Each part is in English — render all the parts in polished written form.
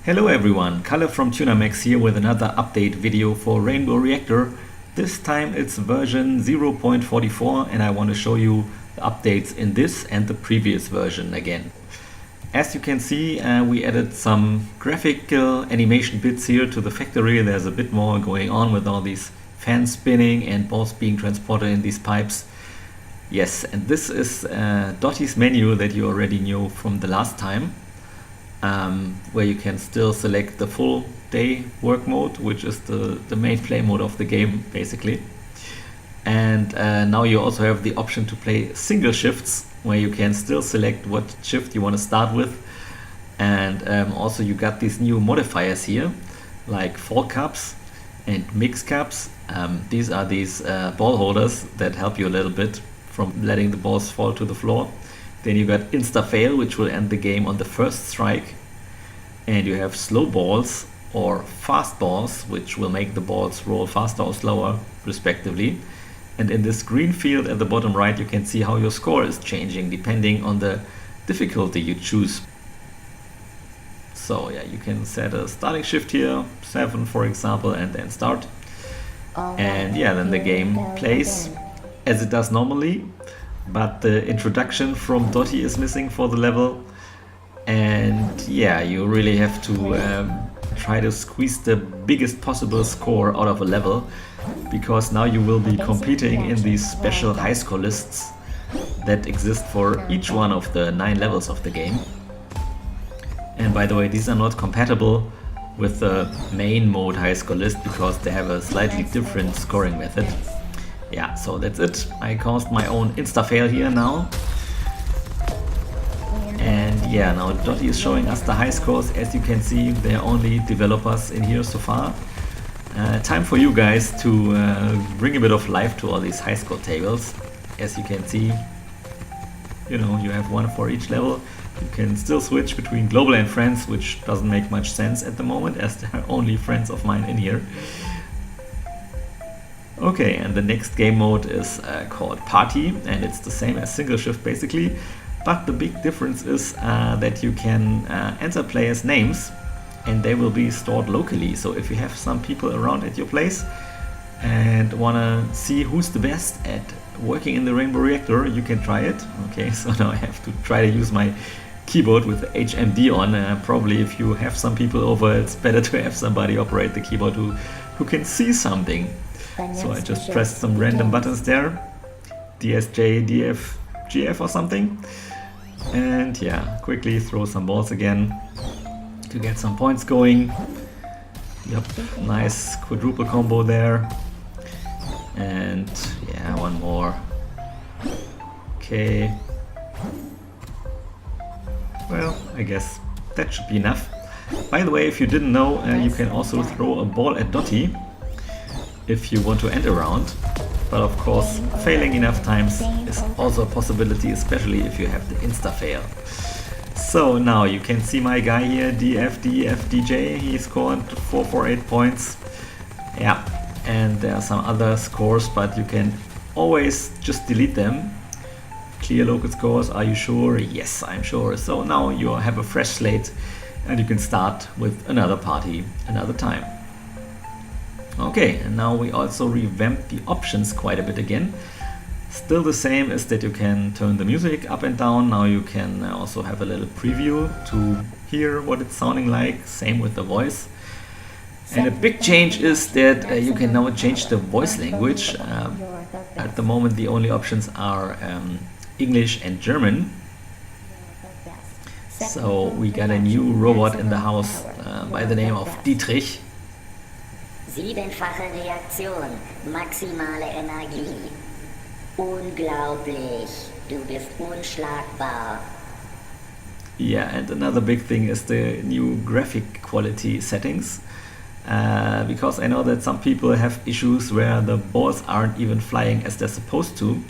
Hello everyone, Kalle from TunerMax here with another update video for Rainbow Reactor. This time it's version 0.44 and I want to show you the updates in this and the previous version again. As you can see, we added some graphical animation bits here to the factory. There's a bit more going on with all these fans spinning and balls being transported in these pipes. Yes, and this is Dotty's menu that you already knew from the last time. Where you can still select the full day work mode, which is the main play mode of the game basically. And now you also have the option to play single shifts, where you can still select what shift you want to start with. And also you got these new modifiers here, like fall cups and mix cups. These are these ball holders that help you a little bit from letting the balls fall to the floor. Then you got insta fail, which will end the game on the first strike. And you have slow balls or fast balls, which will make the balls roll faster or slower respectively. And in this green field at the bottom right, you can see how your score is changing depending on the difficulty you choose. So yeah, you can set a starting shift here, 7 for example, and then start. And yeah, then the game plays as it does normally. But the introduction from Dotty is missing for the level, and yeah, you really have to try to squeeze the biggest possible score out of a level, because now you will be competing in these special high score lists that exist for each one of the 9 levels of the game. And by the way, these are not compatible with the main mode high score list because they have a slightly different scoring method. Yeah, so that's it. I caused my own insta-fail here now. And yeah, now Dotty is showing us the high scores. As you can see, there are only developers in here so far. Time for you guys to bring a bit of life to all these high score tables. As you can see, you know, you have one for each level. You can still switch between global and friends, which doesn't make much sense at the moment as there are only friends of mine in here. Okay, and the next game mode is called Party, and it's the same as single shift basically, but the big difference is that you can enter players' names and they will be stored locally. So if you have some people around at your place and wanna see who's the best at working in the Rainbow Reactor, you can try it. Okay, so now I have to try to use my keyboard with HMD on. Probably if you have some people over, it's better to have somebody operate the keyboard who can see something. So I just pressed some random buttons there, DSJ, DF, GF or something, and yeah, quickly throw some balls again to get some points going. Yep, nice quadruple combo there, and yeah, one more. Okay, well, I guess that should be enough. By the way, if you didn't know, you can also throw a ball at Dotty if you want to end a round, but of course failing enough times is also a possibility, especially if you have the insta fail. So now you can see my guy here, DJ, he scored 448 points. Yeah, and there are some other scores, but you can always just delete them. Clear local scores, are you sure? Yes, I'm sure. So now you have a fresh slate and you can start with another party another time. Okay, and now we also revamped the options quite a bit again. Still the same is that you can turn the music up and down. Now you can also have a little preview to hear what it's sounding like. Same with the voice. And a big change is that you can now change the voice language. At the moment the only options are English and German. So we got a new robot in the house by the name of Dietrich. 7-fache Reaktion, maximale Energie. Unglaublich, du bist unschlagbar. Yeah, and another big thing is the new graphic quality settings. Because I know that some people have issues where the balls aren't even flying as they're supposed to.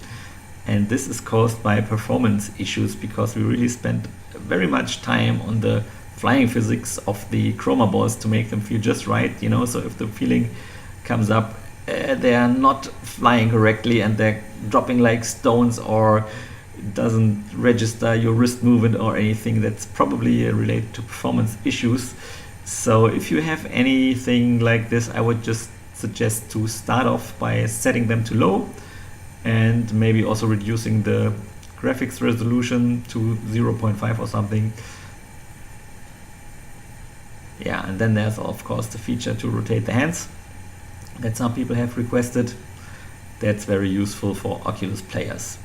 And this is caused by performance issues because we really spent very much time on the flying physics of the chroma balls to make them feel just right, you know. So if the feeling comes up, they are not flying correctly and they're dropping like stones, or doesn't register your wrist movement or anything, that's probably related to performance issues. So if you have anything like this, I would just suggest to start off by setting them to low and maybe also reducing the graphics resolution to 0.5 or something. Yeah, and then there's of course the feature to rotate the hands that some people have requested. That's very useful for Oculus players.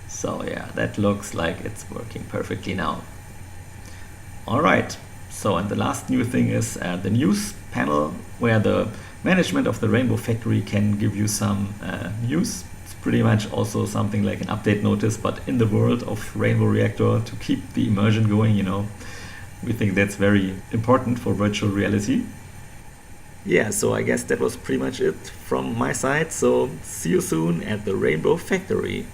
So yeah, that looks like it's working perfectly now. Alright, so and the last new thing is the news panel, where the management of the Rainbow Factory can give you some news. It's pretty much also something like an update notice, but in the world of Rainbow Reactor, to keep the immersion going, you know. We think that's very important for virtual reality. Yeah, so I guess that was pretty much it from my side. So see you soon at the Rainbow Factory.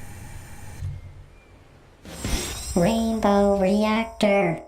Rainbow Reactor.